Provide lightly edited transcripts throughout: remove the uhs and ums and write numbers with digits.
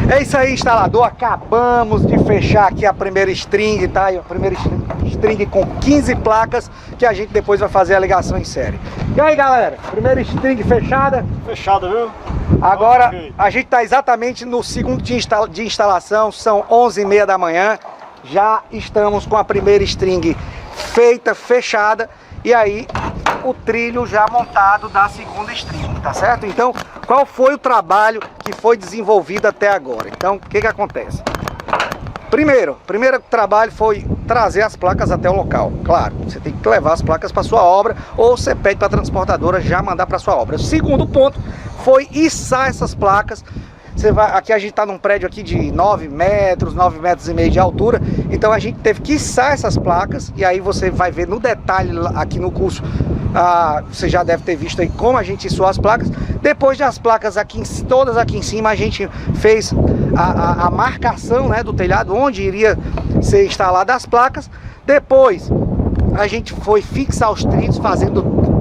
É isso aí, instalador, acabamos de fechar aqui a primeira string, tá? A primeira string com 15 placas, que a gente depois vai fazer a ligação em série. E aí, galera, primeira string fechada. Fechada, viu? Agora, Okay. a gente tá exatamente no segundo dia de instalação, são 11h30 da manhã. Já estamos com a primeira string feita, fechada, e aí o trilho já montado da segunda string, tá certo? Então, qual foi o trabalho que foi desenvolvido até agora? Então, o que que acontece? Primeiro trabalho foi trazer as placas até o local. Claro, você tem que levar as placas para sua obra, ou você pede para a transportadora já mandar para sua obra. O segundo ponto foi içar essas placas. Aqui a gente está num prédio aqui de 9 metros, 9,5 metros de altura. Então a gente teve que içar essas placas. E aí você vai ver no detalhe aqui no curso. Você já deve ter visto aí como a gente içou as placas. Depois das placas todas aqui em cima, a gente fez a marcação, né, do telhado, onde iria ser instalada as placas. Depois a gente foi fixar os trilhos,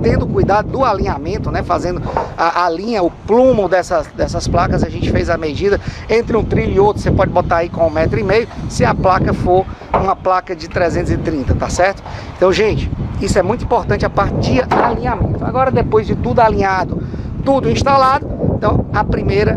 tendo cuidado do alinhamento, né? Fazendo a linha, o plumo dessas placas. A gente fez a medida entre um trilho e outro. Você pode botar aí com 1,5 m, se a placa for uma placa de 330, tá certo? Então, gente, isso é muito importante, a parte de alinhamento. Agora, depois de tudo alinhado, tudo instalado, então a primeira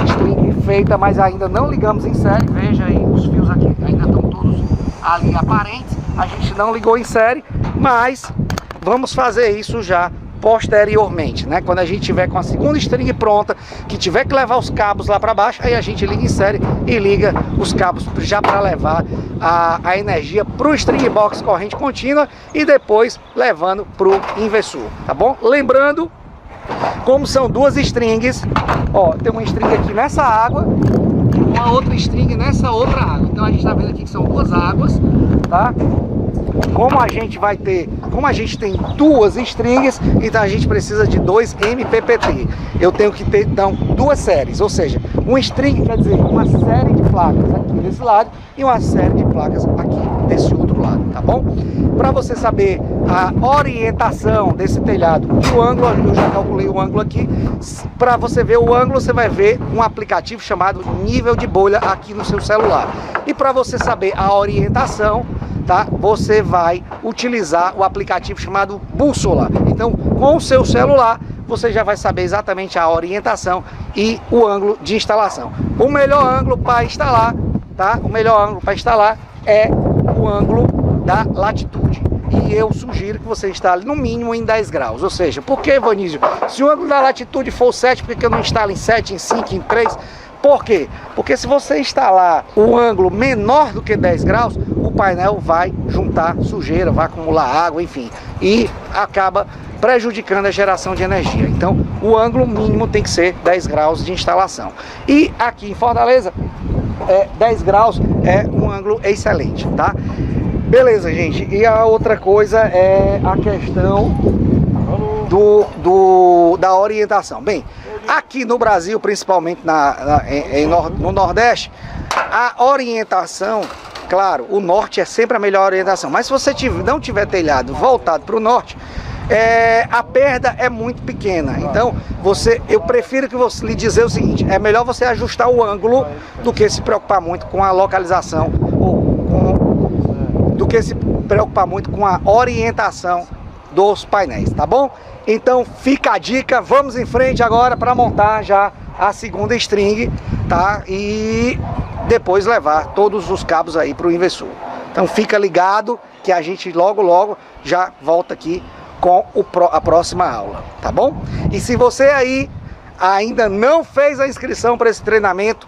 string feita, mas ainda não ligamos em série. Veja aí, os fios aqui ainda estão todos ali aparentes. A gente não ligou em série, mas vamos fazer isso já posteriormente, né? Quando a gente tiver com a segunda string pronta, que tiver que levar os cabos lá para baixo, aí a gente liga em série e liga os cabos já para levar a energia para o string box corrente contínua e depois levando para o inversor, tá bom? Lembrando, como são duas strings, ó, tem uma string aqui nessa água e uma outra string nessa outra água. Então a gente tá vendo aqui que são duas águas, tá? Como a gente tem duas strings, então a gente precisa de 2 MPPT. Eu tenho que ter, então, duas séries, ou seja, uma string quer dizer uma série de placas aqui desse lado e uma série de placas aqui desse outro lado, tá bom? Para você saber a orientação desse telhado e o ângulo, eu já calculei o ângulo aqui. Para você ver o ângulo, você vai ver um aplicativo chamado Nível de Bolha aqui no seu celular. E para você saber a orientação, tá? Você vai utilizar o aplicativo chamado Bússola. Então, com o seu celular, você já vai saber exatamente a orientação e o ângulo de instalação. O melhor ângulo para instalar, tá? O melhor ângulo para instalar é o ângulo da latitude. E eu sugiro que você instale no mínimo em 10 graus. Ou seja, por que, Vanísio? Se o ângulo da latitude for 7, por que eu não instalo em 7, em 5, em 3? Por quê? Porque se você instalar o ângulo menor do que 10 graus, o painel vai juntar sujeira, vai acumular água, enfim, e acaba prejudicando a geração de energia. Então, o ângulo mínimo tem que ser 10 graus de instalação. E aqui em Fortaleza, 10 graus é um ângulo excelente, tá? Beleza, gente. E a outra coisa é a questão da orientação. Bem, aqui no Brasil, principalmente no Nordeste, a orientação, claro, o norte é sempre a melhor orientação, mas se você não tiver telhado voltado para o norte, a perda é muito pequena. Então, eu prefiro que você lhe dizer o seguinte: é melhor você ajustar o ângulo do que se preocupar muito com a localização, do que se preocupar muito com a orientação dos painéis, tá bom? Então fica a dica, vamos em frente agora para montar já a segunda string, tá? E depois levar todos os cabos aí para o inversor. Então fica ligado que a gente logo já volta aqui com a próxima aula, tá bom? E se você aí ainda não fez a inscrição para esse treinamento,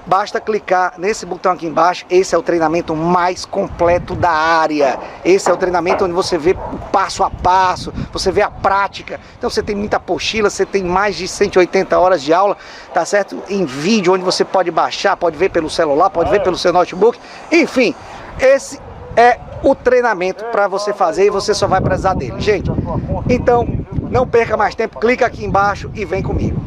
basta clicar nesse botão aqui embaixo. Esse é o treinamento mais completo da área. Esse é o treinamento onde você vê o passo a passo, você vê a prática. Então você tem muita apostila, você tem mais de 180 horas de aula, tá certo? Em vídeo, onde você pode baixar, pode ver pelo celular, pode ver pelo seu notebook. Enfim, esse é o treinamento para você fazer e você só vai precisar dele, gente. Então, não perca mais tempo, clica aqui embaixo e vem comigo.